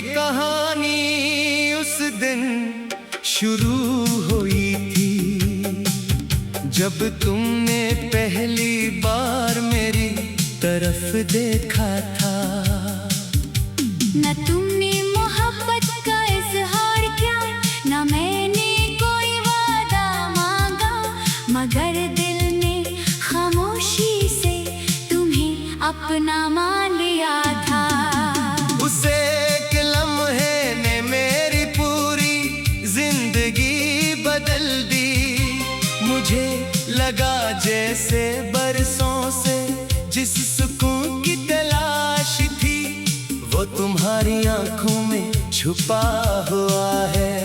कहानी उस दिन शुरू हुई थी जब तुमने पहली बार मेरी तरफ देखा था। न तुमने मोहब्बत का इजहार किया, न मैंने कोई वादा मांगा, मगर दिल ने खामोशी से तुम्हें अपना मान लिया था। उस एक लम्हे ने मेरी पूरी जिंदगी बदल दी। मुझे लगा जैसे बरसों से जिस सुकून की तलाश थी वो तुम्हारी आंखों में छुपा हुआ है।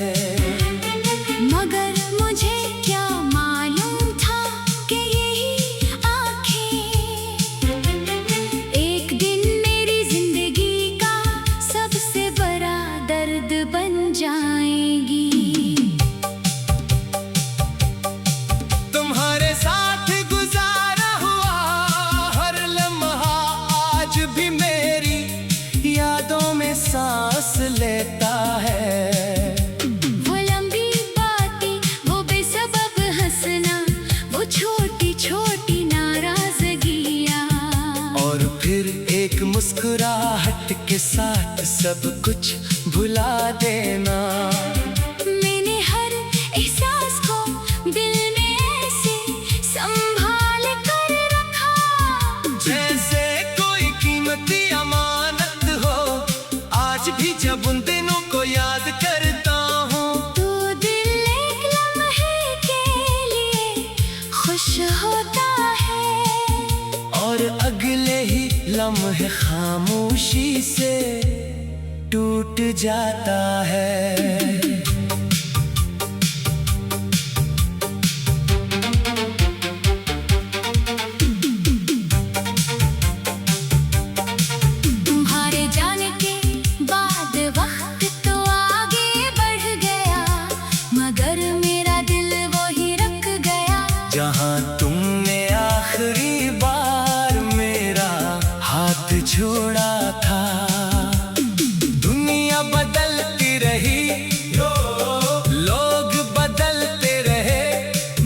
मगर मुझे क्या मालूम था कि यही आँखें एक दिन मेरी जिंदगी का सबसे बड़ा दर्द बन जाएंगी। तुम्हारे साथ गुजारा हुआ हर लम्हा आज भी मेरी यादों में सांस लेता है। वो लंबी बातें, वो बेसबब हंसना, वो छोटी छोटी नाराजगियाँ, और फिर एक मुस्कुराहट के साथ सब कुछ भुला देना। मैंने हर एहसास को दिल में ऐसे संभाल कर रखा, जैसे कोई कीमती अमानत हो। आज भी जब उन दिनों को याद करता हूँ तो दिल एक लम्हे के लिए खुश होता है, और अगले ही लम्हे खामोशी से टूट जाता है। तुम्हारे जाने के बाद वक्त तो आगे बढ़ गया, मगर मेरा दिल वही रख गया। जहाँ तुमने आखिरी बार मेरा हाथ छोड़ा था। दुनिया बदलती रही, लोग बदलते रहे,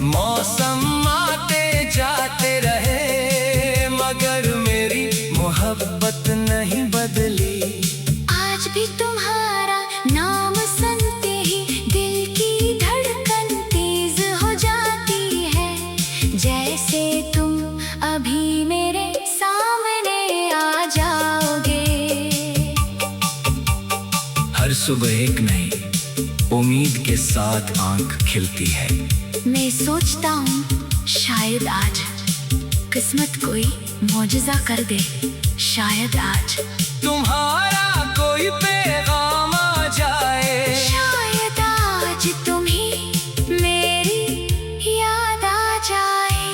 मौसम आते जाते रहे, मगर मेरी मोहब्बत नहीं बदली। आज भी तुम्हारा नाम सुनते ही दिल की धड़कन तेज हो जाती है, जैसे तुम अभी मेरे सामने आ जाओगे। हर सुबह एक नई उम्मीद के साथ आंख खिलती है। मैं सोचता हूँ शायद आज किस्मत कोई मौजज़ा कर दे, शायद आज तुम्हारा कोई पैगाम आ जाए, शायद आज तुम्हें मेरी याद आ जाए।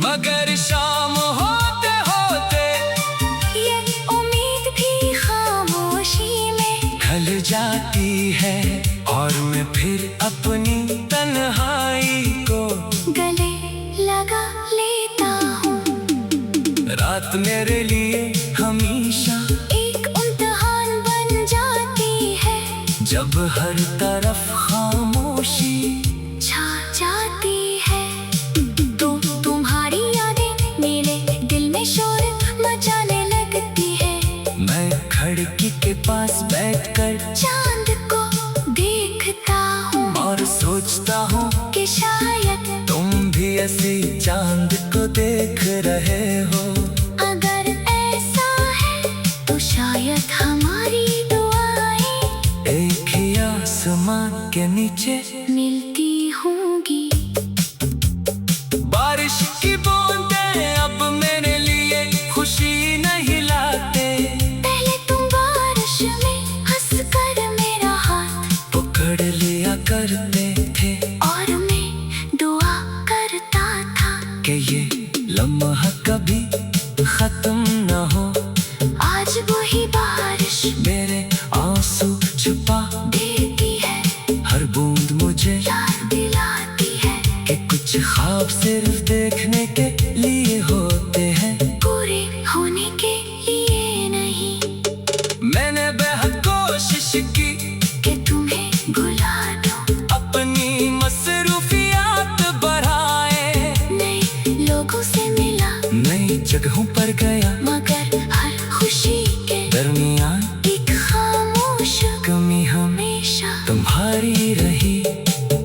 मगर शाम होते होते ये उम्मीद भी खामोशी में ढल जाती है, और मैं फिर अपनी तन्हाई को गले लगा लेता हूँ। रात मेरे लिए हमेशा एक इम्तिहान बन जाती है, जब हर तरफ खामोशी छा जाती है। तो तुम्हारी यादें मेरे दिल में शोर मचाने लगती है। मैं खिड़की के पास बैठकर चांद को देखता हूँ और सोचता हूँ कि शायद तुम भी ऐसे चांद को देख रहे हो। अगर ऐसा है तो शायद हमारी दुआएं एक ही आसमान के नीचे मिलती होंगी। बारिश की बूंदें अब मेरे लिए खुशी नहीं लाते। पहले तुम बारिश में हंसकर मेरा हाथ पकड़ लिया करते थे, और मैं दुआ करता था कि ये लम्हा कभी खत्म न हो। आज वही बारिश मेरे आंसू छुपा देती है, हर बूंद मुझे याद दिलाती है कि कुछ ख्वाब सिर्फ देखने के लिए होते हैं, पूरे होने के लिए नहीं। मैंने बेहद कोशिश से मिला, नई जगहों पर गया, मगर हर खुशी के दरमियान एक खामोश कमी हमेशा तुम्हारी रही।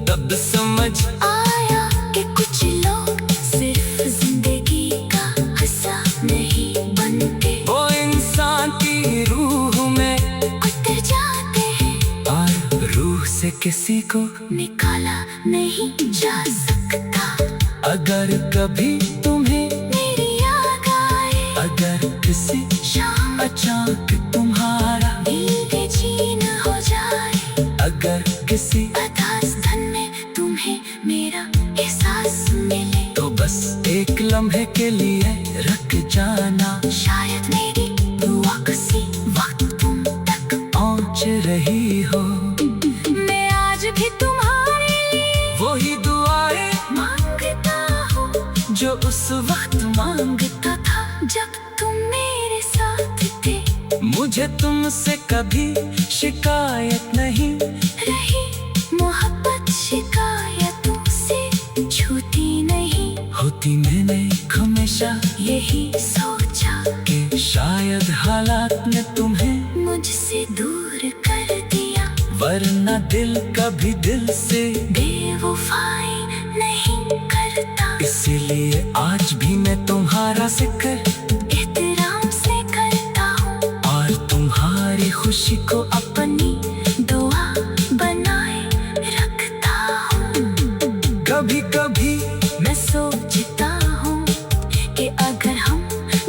तब समझ आया कि कुछ लोग सिर्फ जिंदगी का हिस्सा नहीं बनते, वो इंसान की रूह में उतर जाते हैं और रूह से किसी को निकाला नहीं जा सकता। अगर कभी तुम्हें मेरी याद आए, अगर किसी शाम अचानक तुम्हारा दिल बेचैन हो जाए, अगर किसी अदा स्थन में तुम्हें मेरा एहसास मिले, तो बस एक लम्हे के लिए रख जाना। शायद मेरी दुआ किसी वक्त तुम तक पहुँच रही हो। मैं आज भी तुम्हारे लिए वही दुआएं मांगता हूँ जो उस वक्त मांगता था जब तुम मेरे साथ थे। मुझे तुमसे कभी शिकायत नहीं रही मोहब्बत शिकायतों से छूती नहीं, होती। मैंने हमेशा यही सोचा कि शायद हालात ने तुम्हें मुझसे दूर कर दिया, वरना दिल कभी दिल से बेवफाई नहीं करता। इसीलिए आज भी मैं तुम्हारा जिक्र एहतराम से करता हूँ और तुम्हारी खुशी को अपनी दुआ बनाए रखता हूँ। कभी कभी मैं सोचता हूँ कि अगर हम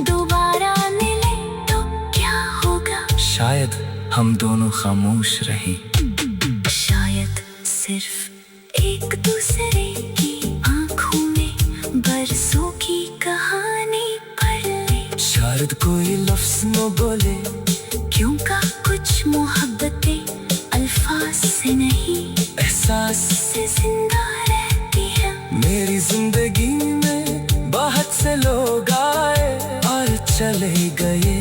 दोबारा मिले तो क्या होगा। शायद हम दोनों खामोश रही, शायद सिर्फ एक दूसरे की आंखों में बरसों की कहानी पढ़ ले। शायद कोई लफ्ज़ न बोले, क्यों का कुछ मोहब्बतें अल्फाज से नहीं एहसास से जिंदा रहती है। मेरी जिंदगी में बहुत से लोग आए और चले गए,